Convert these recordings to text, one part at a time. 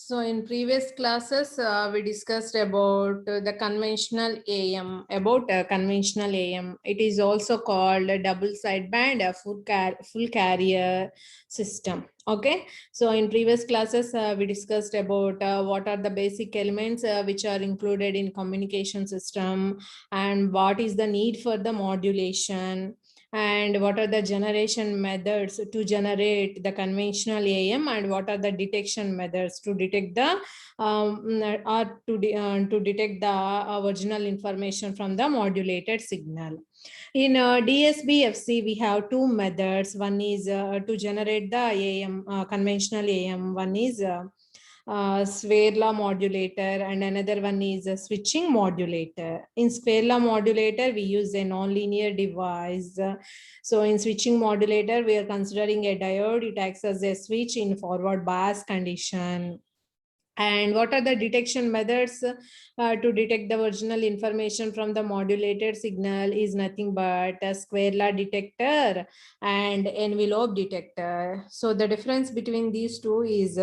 So in previous classes, we discussed about the conventional AM, conventional AM. It is also called a double sideband, a full carrier system. Okay. So in previous classes, we discussed about what are the basic elements which are included in communication system and what is the need for the modulation and what are the generation methods to generate the conventional AM and what are the detection methods to detect the to detect the original information from the modulated signal. In DSBFC, we have two methods. One is to generate the AM, conventional AM. One is square law modulator and another one is a switching modulator. In square law modulator, we use a nonlinear device. So in switching modulator, we are considering a diode. It acts as a switch in forward bias condition. And what are the detection methods to detect the original information from the modulated signal is nothing but a square law detector and envelope detector. So the difference between these two is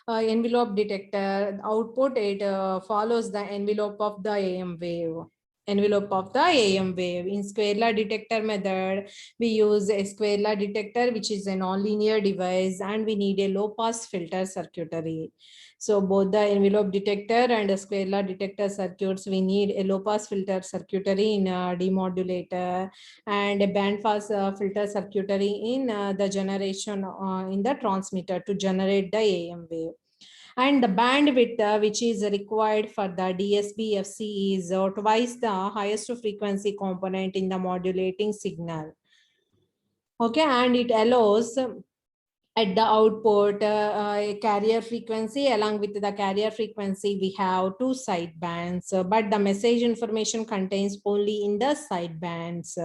envelope detector output, it follows the envelope of the AM wave. In square law detector method, we use a square law detector, which is a nonlinear device, and we need a low pass filter circuitry. So both the envelope detector and a square law detector circuits, we need a low pass filter circuitry in a demodulator and a band pass filter circuitry in the generation in the transmitter to generate the AM wave. And the bandwidth which is required for the DSBFC is twice the highest frequency component in the modulating signal. Okay, and it allows at the output a carrier frequency. Along with the carrier frequency, we have two sidebands, but the message information contains only in the sidebands.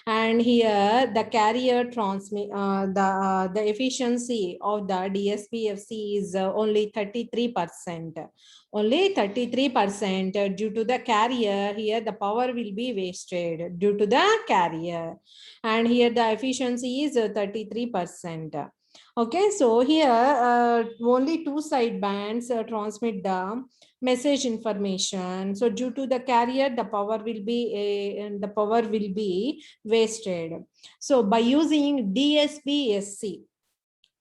And here the carrier transmit the efficiency of the DSBFC is only 33%. Only 33% due to the carrier. Here the power will be wasted due to the carrier, and here the efficiency is 33%. Okay, so here only two sidebands transmit the message information. So due to the carrier, the power will be wasted. So by using DSBSC,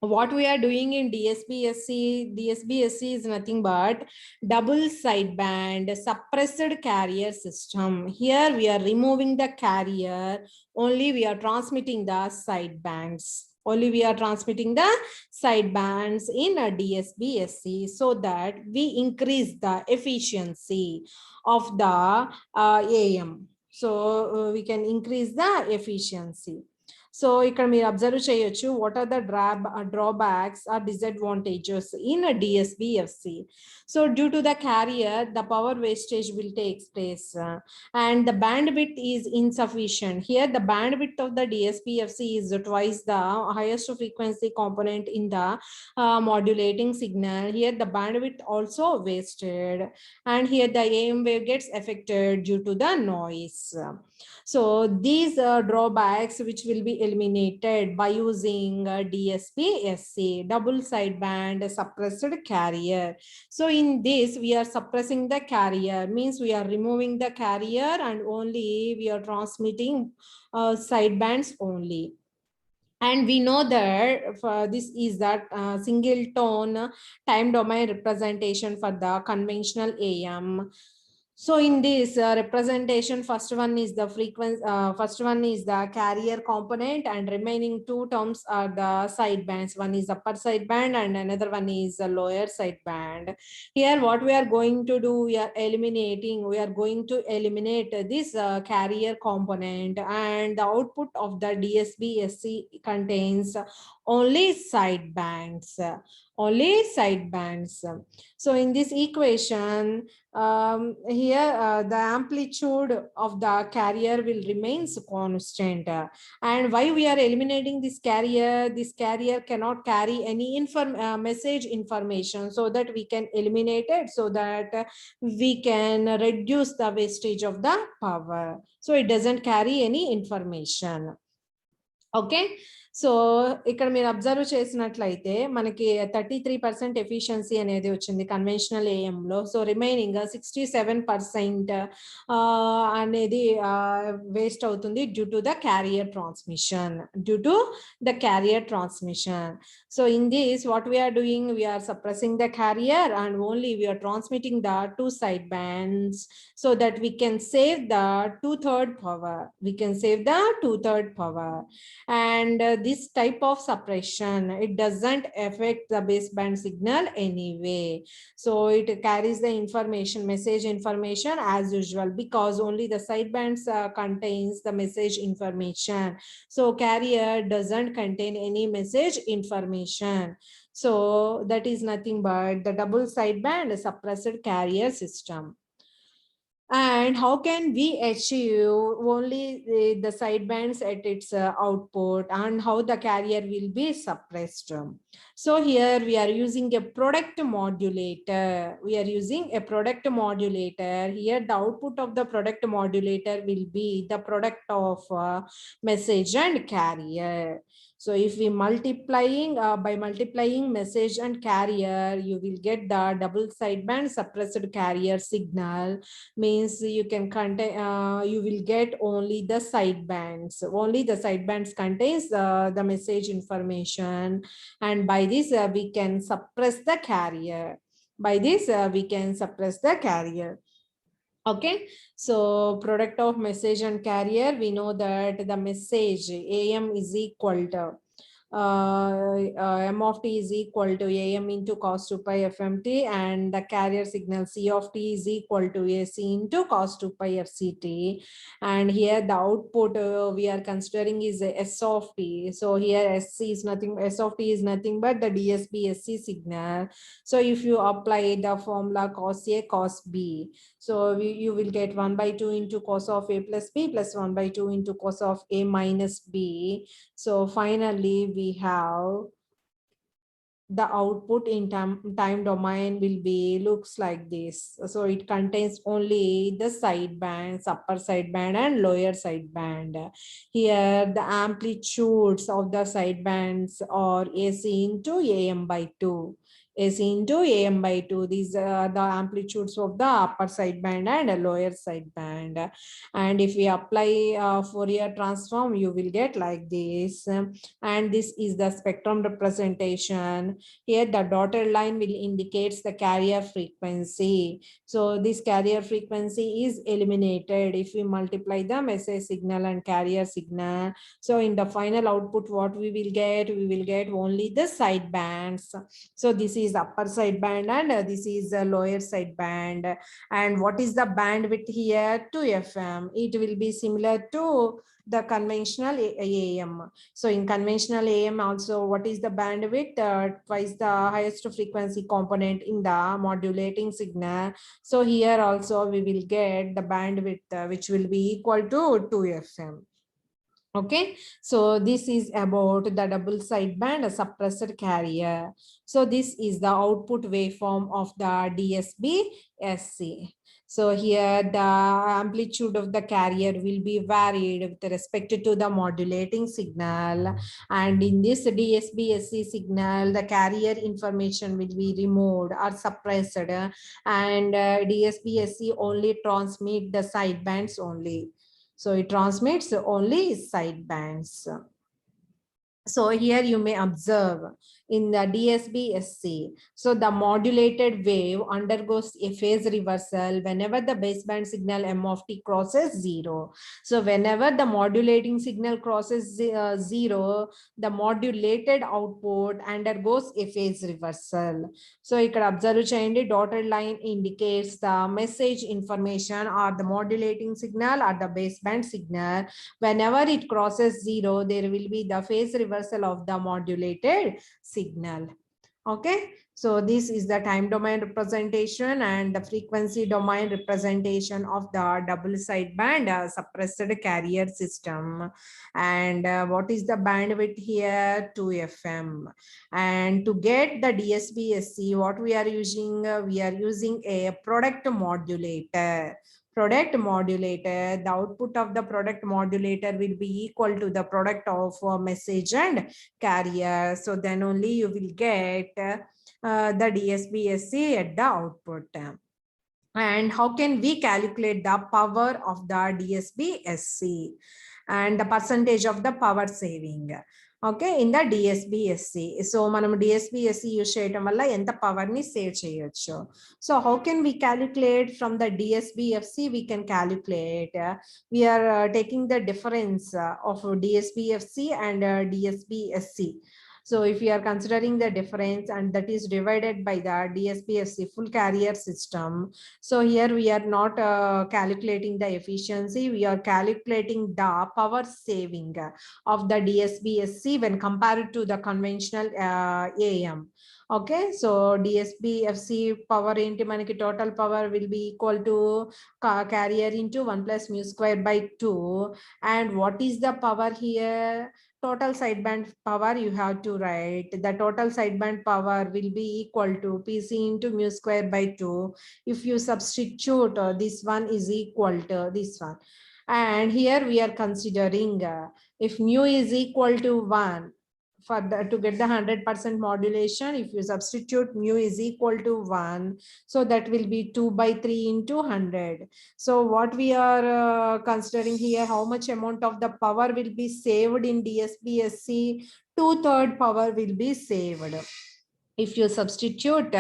what we are doing in DSBSC is nothing but double sideband suppressed carrier system. Here we are removing the carrier, only we are transmitting the sidebands. Only we are transmitting the sidebands in a DSBSC so that we increase the efficiency of the AM. So we can increase the efficiency. So ఇక్కడ మీరు observe చేయొచ్చు what are the drawbacks or disadvantages in a DSBFC. So due to the carrier, the power wastage will take place and the bandwidth is insufficient. Here the bandwidth of the DSBFC is twice the highest frequency component in the modulating signal. Here the bandwidth also wasted, and here the AM wave gets affected due to the noise. So these drawbacks which will be eliminated by using DSBSC, double sideband suppressed carrier. So in this we are suppressing the carrier, means we are removing the carrier and only we are transmitting sidebands only. And we know that this is that single tone time domain representation for the conventional AM. So in this representation, first one is the frequency, first one is the carrier component, and remaining two terms are the sidebands. One is upper sideband and another one is the lower sideband. Here what we are going to do, we are going to eliminate this carrier component, and the output of the DSBSC contains only sidebands. Only sidebands. So in this equation, here the amplitude of the carrier will remain constant. And why we are eliminating this carrier cannot carry any message information, so that we can eliminate it, so that we can reduce the wastage of the power. So it doesn't carry any information. Okay, so ఇక్కడ మీరు observe చేసినట్లయితే మనకి 33% efficiency అనేది వచ్చింది conventional AM లో. So remaining 67% అనేది waste అవుతుంది due to the carrier transmission, So in this, what we are doing, we are suppressing the carrier and only we are transmitting the two sidebands so that we can save the 2/3 power. And this type of suppression, it doesn't affect the baseband signal anyway. So it carries the message information as usual, because only the sidebands contains the message information. So carrier doesn't contain any message information. So that is nothing but the double sideband suppressed carrier system. And how can we achieve only the sidebands at its output, and how the carrier will be suppressed? So here we are using a product modulator. Here the output of the product modulator will be the product of message and carrier. So if we by multiplying message and carrier, you will get the double sideband suppressed carrier signal. Means you can contain, you will get only the sidebands. Only the sidebands contains the message information, and by this we can suppress the carrier. Okay, so product of message and carrier, we know that the message AM is equal to m of t is equal to am into cos 2 pi fmt, and the carrier signal c of t is equal to ac into cos 2 pi fct. And here the output we are considering is s of t. So here s of t is nothing but the DSB SC signal. So if you apply the formula cos a cos b, so you will get 1/2 into cos of a plus b plus 1/2 into cos of a minus b. So finally we have the output in time domain will be looks like this. So it contains only the sidebands, upper sideband and lower sideband. Here the amplitudes of the sidebands are AC into AM/2. These are the amplitudes of the upper sideband and lower sideband. And if we apply Fourier transform, you will get like this. And this is the spectrum representation. Here the dotted line will indicates the carrier frequency. So this carrier frequency is eliminated if we multiply the message signal and carrier signal. So in the final output, what we will get only the sidebands. So this is upper sideband and this is the lower sideband. And what is the bandwidth here? 2 FM. It will be similar to the conventional AM. So in conventional AM also, what is the bandwidth? Twice the highest frequency component in the modulating signal. So here also we will get the bandwidth which will be equal to 2 FM. Okay, so this is about the double sideband suppressed carrier. So this is the output waveform of the DSB SC. So here the amplitude of the carrier will be varied with respect to the modulating signal. And in this DSB SC signal, the carrier information will be removed or suppressed, and DSB SC only transmit the sidebands only. So it transmits only sidebands. So here you may observe in the DSB SC, so the modulated wave undergoes a phase reversal whenever the baseband signal m of t crosses 0. So whenever the modulating signal crosses 0, the modulated output undergoes a phase reversal. So ఇక్కడ observe cheyandi, dotted line indicates the message information or the modulating signal or the baseband signal. Whenever it crosses 0, there will be the phase reversal of the modulated signal. Okay, so this is the time domain representation and the frequency domain representation of the double sideband suppressed carrier system. And what is the bandwidth here? 2 FM. And to get the DSB SC, what we are using? We are using a product modulator. product modulator, the output of the product modulator will be equal to the product of message and carrier. So then only you will get the DSB-SC at the output. And how can we calculate the power of the DSB-SC and the percentage of the power saving? Okay, in the DSB-SC. So manam DSB-SC use cheyadam valla enta power ni save cheyochu. So how can we calculate from the DSB-FC? We can calculate. We are taking the difference of DSB-FC and DSB-SC. So if you are considering the difference and that is divided by the DSB-SC full carrier system. So here we are not calculating the efficiency. We are calculating the power saving of the DSB-SC when compared to the conventional AM. Okay, so DSB-FC power into manaki total power will be equal to carrier into 1 plus mu square by 2. And what is the power here? Total sideband power you have to write. The total sideband power will be equal to PC into mu square by 2. If you substitute this one is equal to this one. And here we are considering if mu is equal to 1, for to get the 100% modulation, if you substitute mu is equal to 1, so that will be 2 by 3 into 100. So what we are considering here, how much amount of the power will be saved in DSB-SC? 2/3 power will be saved. If you substitute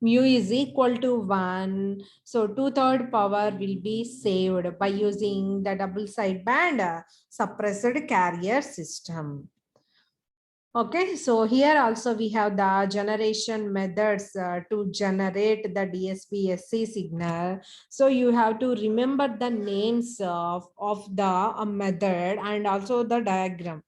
mu is equal to 1, so 2/3 power will be saved by using the double sideband suppressed carrier system. Okay, so here also we have the generation methods to generate the DSB-SC signal. So you have to remember the names of the method and also the diagram.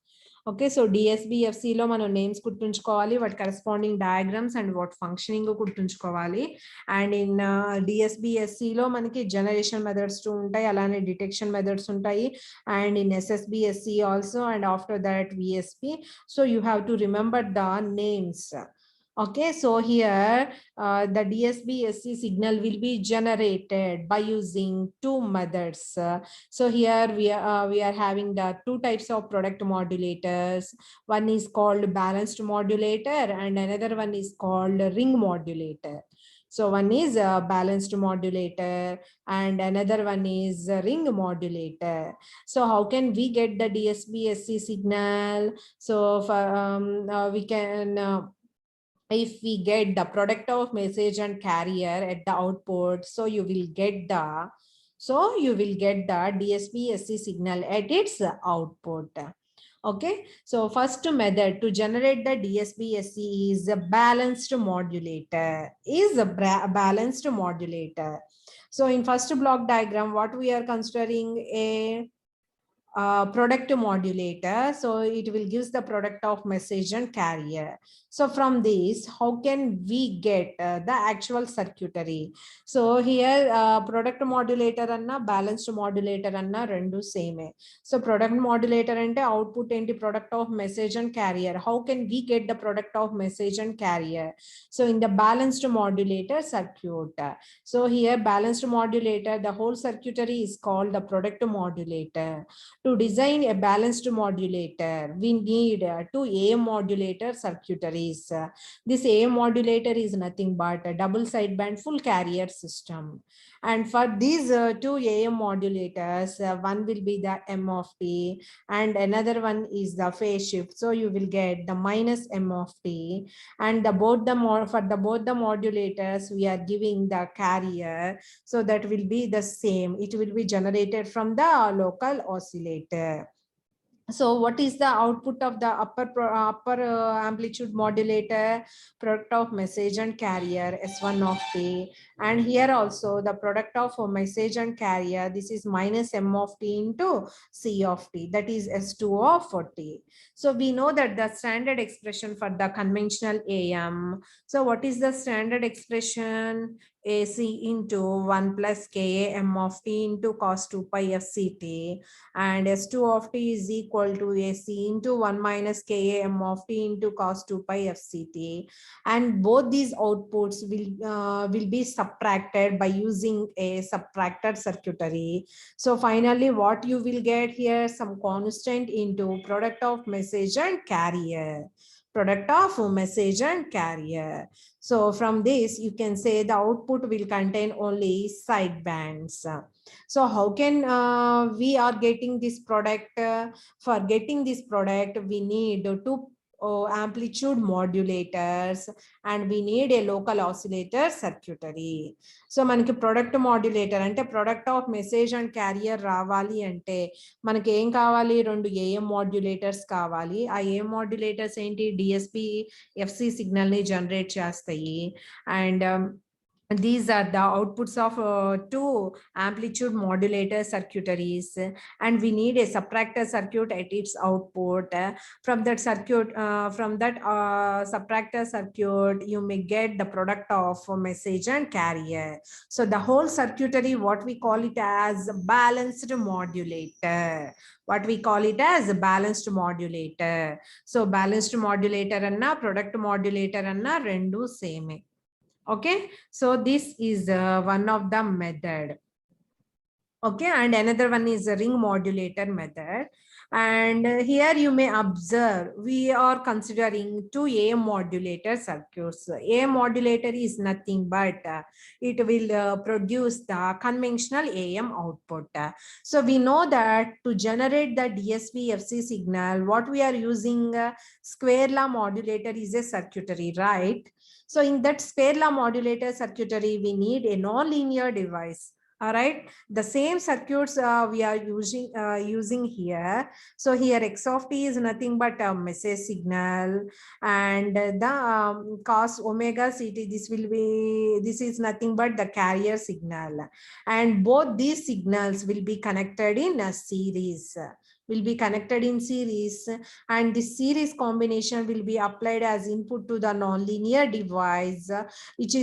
Okay, so DSB-FC lo mano names kurtunchukovali, what corresponding diagrams and what functioning kurtunchukovali. And in DSB-SC lo manaki generation methods too untai, alane detection methods untai, and in SSB-SC also, and after that VSP. So you have to remember the names. Okay, so here the DSB-SC signal will be generated by using two methods. So here we are having the two types of product modulators. One is called balanced modulator and another one is called ring modulator. So one is a balanced modulator and another one is a ring modulator. So how can we get the DSB-SC signal? So for, we can if we get the product of message and carrier at the output, so you will get the DSB-SC signal at its output. Okay, so first method to generate the DSB-SC is a balanced modulator. So in first block diagram, what we are considering a product modulator. So it will give the product of message and carrier. So from this, how can we get the actual circuitry? So here product modulator anna balanced modulator anna rendu same. So product modulator ante output enti product of message and carrier. How can we get the product of message and carrier? So in the balanced modulator circuit. So here balanced modulator, the whole circuitry is called the product modulator. To design a balanced modulator, we need two AM modulator circuitries. This AM modulator is nothing but a double sideband full carrier system. And for these two AM modulators, one will be the M of T and another one is the phase shift. So you will get the minus M of T, and both the modulators we are giving the carrier, so that will be the same. It will be generated from the local oscillator. So what is the output of the upper amplitude modulator? Product of message and carrier S1 of T, and here also the product of message and carrier, this is minus M of T into C of T, that is S2 of T. So we know that the standard expression for the conventional AM. So what is the standard expression? AC into 1 plus Ka M of T into cos 2 pi FCT, and S2 of T is equal to AC into 1 minus Ka M of T into cos 2 pi FCT, and both these outputs will be subtracted by using a subtracted circuitry. So finally, what you will get here, some constant into product of message and carrier. Product of message and carrier. So from this, you can say the output will contain only sidebands. So how can we are getting this product? For getting this product, we need two amplitude modulators and we need a local oscillator circuitry. So manaki product modulator ante product of message and carrier రావాలి అంటే మనకి ఏం కావాలి, రెండు AM modulators కావాలి. ఆ AM modulators ఏంటి, DSP FC signal ని జనరేట్ చేస్తాయి. And these are the outputs of two amplitude modulator circuitries, and we need a subtractor circuit at its output. From that circuit, from that subtractor circuit, you may get the product of message and carrier. So the whole circuitry, what we call it as balanced modulator. What we call it as a balanced modulator. So balanced modulator anna product modulator anna rendu same. Okay, so this is one of the method. Okay, and another one is a ring modulator method. And here you may observe we are considering two AM modulator circuits. AM modulator is nothing but it will produce the conventional AM output. So we know that to generate the DSP FC signal, what we are using square law modulator is a circuitry, right? So in that square law modulator circuitry, we need a non-linear device. All right, the same circuits we are using here. So here X of t is nothing but a message signal, and the cos omega ct, this is nothing but the carrier signal, and both these signals will be connected in a series. Will be connected in series, and this series combination will be applied as input to the nonlinear device, which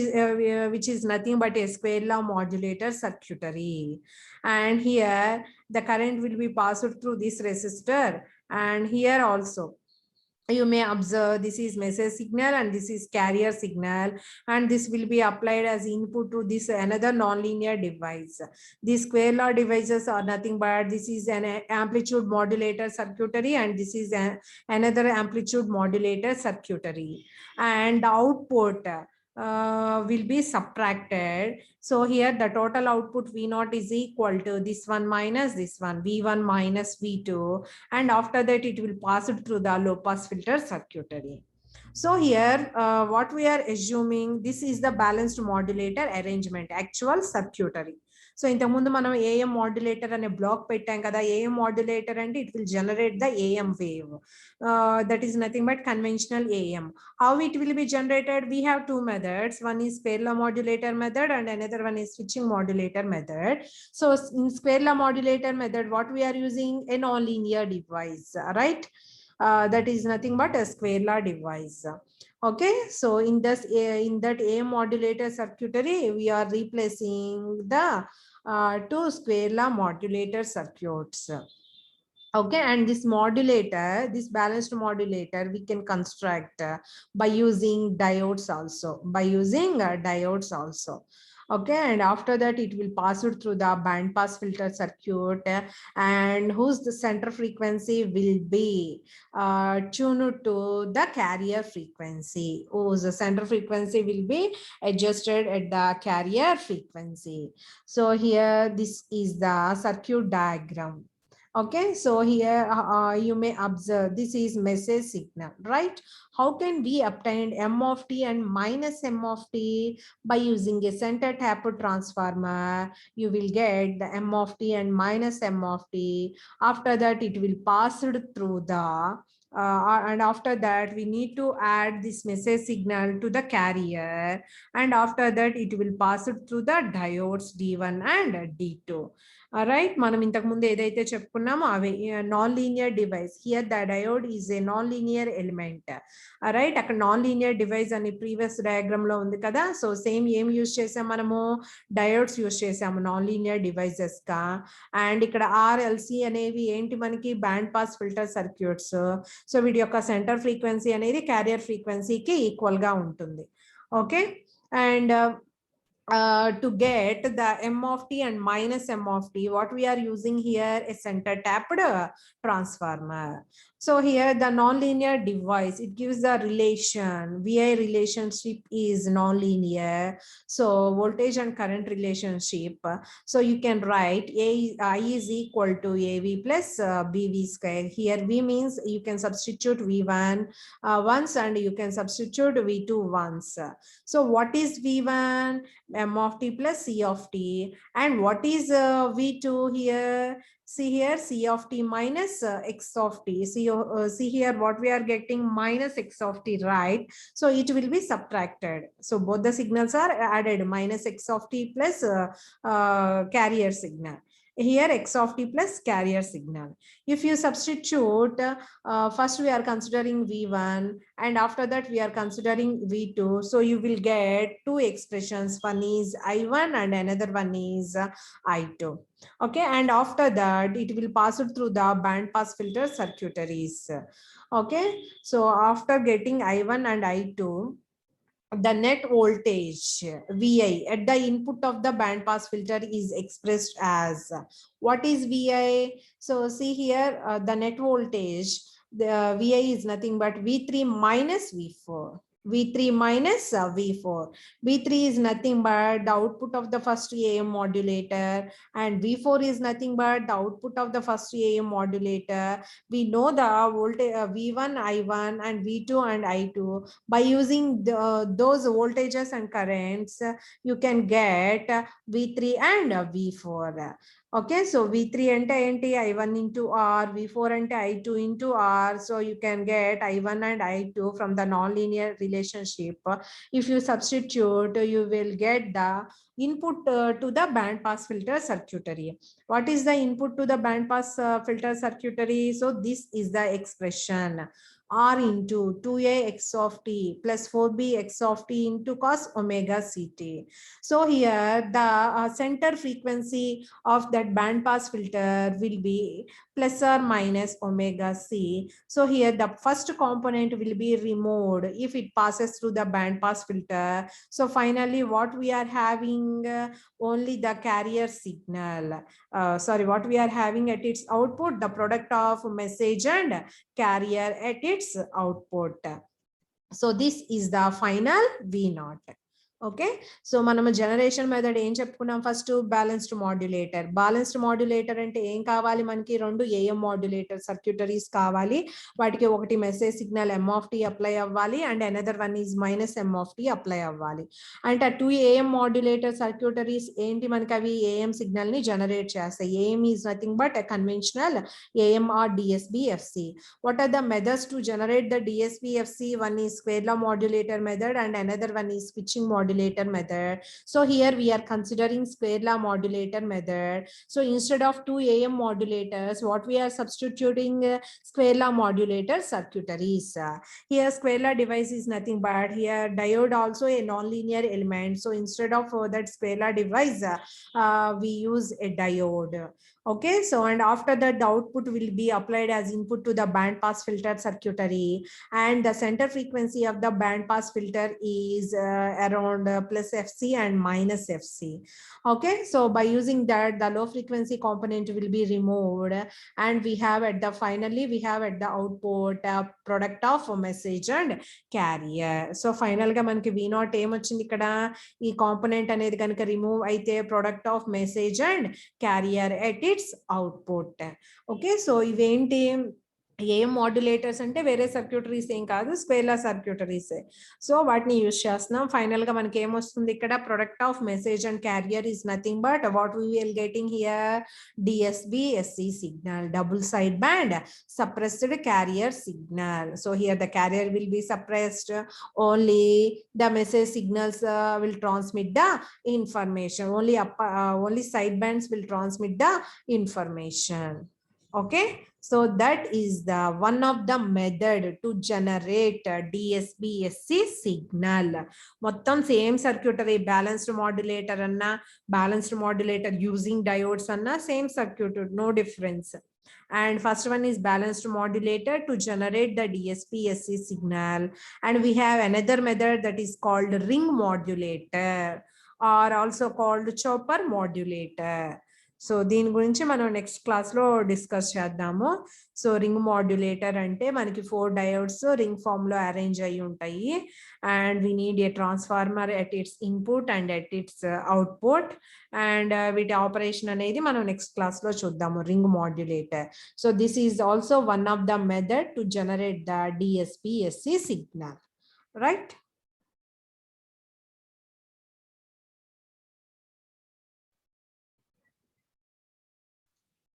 is nothing but a square law modulator circuitry. And here the current will be passed through this resistor, and here also you may observe this is message signal and this is carrier signal, and this will be applied as input to this another nonlinear device. These square law devices are nothing but this is an amplitude modulator circuitry, and this is another amplitude modulator circuitry, and the output will be subtracted. So here the total output V0 is equal to this one minus this one, V1 minus V2, and after that it will pass it through the low pass filter circuitry. So here what we are assuming, this is the balanced modulator arrangement, actual circuitry. So ఇంతకు ముందు మనం AM modulator అనే black పెట్టాం కదా. AM modulator అంటే it will generate the AM wave. That is nothing but conventional AM. How it will be generated? We have two methods. One is square law modulator method and another one is switching modulator method. So in square law modulator method, what we are using, a non-linear device, right? That is nothing but a square law device. Okay, so in that AM modulator circuitry, we are replacing the two square law modulator circuits. Okay, and this modulator, this balanced modulator, we can construct by using diodes also. Okay, and after that it will pass it through the band pass filter circuit, and whose the center frequency will be tuned to the carrier frequency, whose the center frequency will be adjusted at the carrier frequency. So here this is the circuit diagram. Okay, so here you may observe this is message signal, right? How can we obtain M of t and minus M of t? By using a center tapped transformer, you will get the M of t and minus M of t. After that it will pass it through the and after that we need to add this message signal to the carrier, and after that it will pass it through the diodes D1 and D2. Right, మనం ఇంతకు ముందు ఏదైతే చెప్పుకున్నామో అవి non linear device. Here the diode is a non linear element, right? అక్కడ non linear device అని previous diagram లో ఉంది కదా. సో సేమ్ ఏం యూజ్ చేసాం మనము, డయోడ్స్ యూజ్ చేసాము నాన్ లీనియర్ డివైసెస్ గా. అండ్ ఇక్కడ RLC అనేవి ఏంటి మనకి, band pass filter circuits. So వీటి యొక్క సెంటర్ ఫ్రీక్వెన్సీ అనేది క్యారియర్ ఫ్రీక్వెన్సీకి ఈక్వల్ గా ఉంటుంది. Okay, and to get the m of t and minus m of t, what we are using here is center tapped transformer. So here the nonlinear device, it gives the relation, VI relationship is nonlinear. So voltage and current relationship. So you can write I is equal to AV plus BV square. Here V means you can substitute V1 once and you can substitute V2 once. So what is V1? M of t plus C of t. And what is V2 here? See here, C of t minus X of t. See here what we are getting, minus X of t, right? So it will be subtracted. So both the signals are added, minus X of t plus carrier signal. Here X of t plus carrier signal. If you substitute, first we are considering V1 and after that we are considering V2. So you will get two expressions. One is I1 and another one is I2. Okay, and after that it will pass it through the band pass filter circuitaries. Okay, so after getting I1 and I2, the net voltage VI at the input of the band pass filter is expressed as, what is VI? So see here, the net voltage, the VI is nothing but V3 minus V4. V3 minus V4. V3 is nothing but the output of the first AM modulator, and V4 is nothing but the output of the first AM modulator. We know the voltage V1, I1 and V2 and I2. By using those voltages and currents, you can get V3 and V4. Okay, so V3 ante enti I1 into R, V4 ante I2 into R. So you can get I1 and I2 from the nonlinear relationship. If you substitute, you will get the input to the band pass filter circuitry. What is the input to the band pass filter circuitry? So this is the expression, R into 2a x of t plus 4b x of t into cos omega ct. So here the center frequency of that band pass filter will be plus or minus omega c. So here the first component will be removed if it passes through the band pass filter. So finally what we are having, only the carrier signal. What we are having at its output, the product of message and carrier at its output. So this is the final V naught. Okay, so మనము generation method ఏం చెప్పుకున్నాం? First balanced modulator. Balanced modulator అంటే ఏం కావాలి మనకి? రెండు AM modulator సర్క్యూటరీస్ కావాలి. వాటికి ఒకటి message signal m of t apply అవ్వాలి and another one is minus m of t apply అవ్వాలి. అంటే ఆ టూ ఏఎం మాడ్యులేటర్ సర్క్యూటరీస్ ఏంటి మనకి? అవి ఏఎం సిగ్నల్ ని జనరేట్ చేస్తాయి. AM is nothing but conventional AM or DSBFC. What are the methods to generate the DSBFC? One is square law modulator method and another one is switching modulator method. So here we are considering square law modulator method. So instead of two AM modulators, what we are substituting? Square law modulator circuitaries. Here square law device is nothing but here diode also a nonlinear element. So instead of that square law device, we use a diode. Okay, so and after that the output will be applied as input to the band pass filter circuitry, and the center frequency of the band pass filter is around plus FC and minus FC. Okay, so by using that the low frequency component will be removed, and we have at the finally we have at the output product of message and carrier. So final ga manaki V naught em ochindi ikkada, ee component anedi ganaka remove aithe product of message and carrier at its output. Okay, so iventi ఏం modulators అంటే వేరే సర్క్యూటరీస్ ఏం కాదు, square law సర్క్యూటరీస్. So వాటిని use చేస్తున్నాం. Final గా మనకి ఏమొస్తుంది ఇక్కడ? Product of message and carrier is nothing but what we will getting here? DSB-SC signal, double side band suppressed carrier signal. So here the carrier will be suppressed, only the message signals will transmit the information, only sidebands will transmit the information. Okay, so that is the one of the method to generate DSB-SC signal. మొత్తం same circuitry, balanced modulator అన్నా balanced modulator using diodes అన్నా same circuit, no difference. And first one is balanced modulator to generate the DSB-SC signal, and we have another method that is called ring modulator. are also called chopper modulator. So దీని గురించి మనం next క్లాస్లో discuss చేద్దాము. So ring modulator అంటే మనకి 4 diodes ring ఫామ్లో arrange అయి ఉంటాయి, and we need a transformer at its input and at its output, and వీటి ఆపరేషన్ అనేది మనం నెక్స్ట్ క్లాస్లో చూద్దాము, ring modulator. So this is also one of the method to generate the DSP-SC signal, right?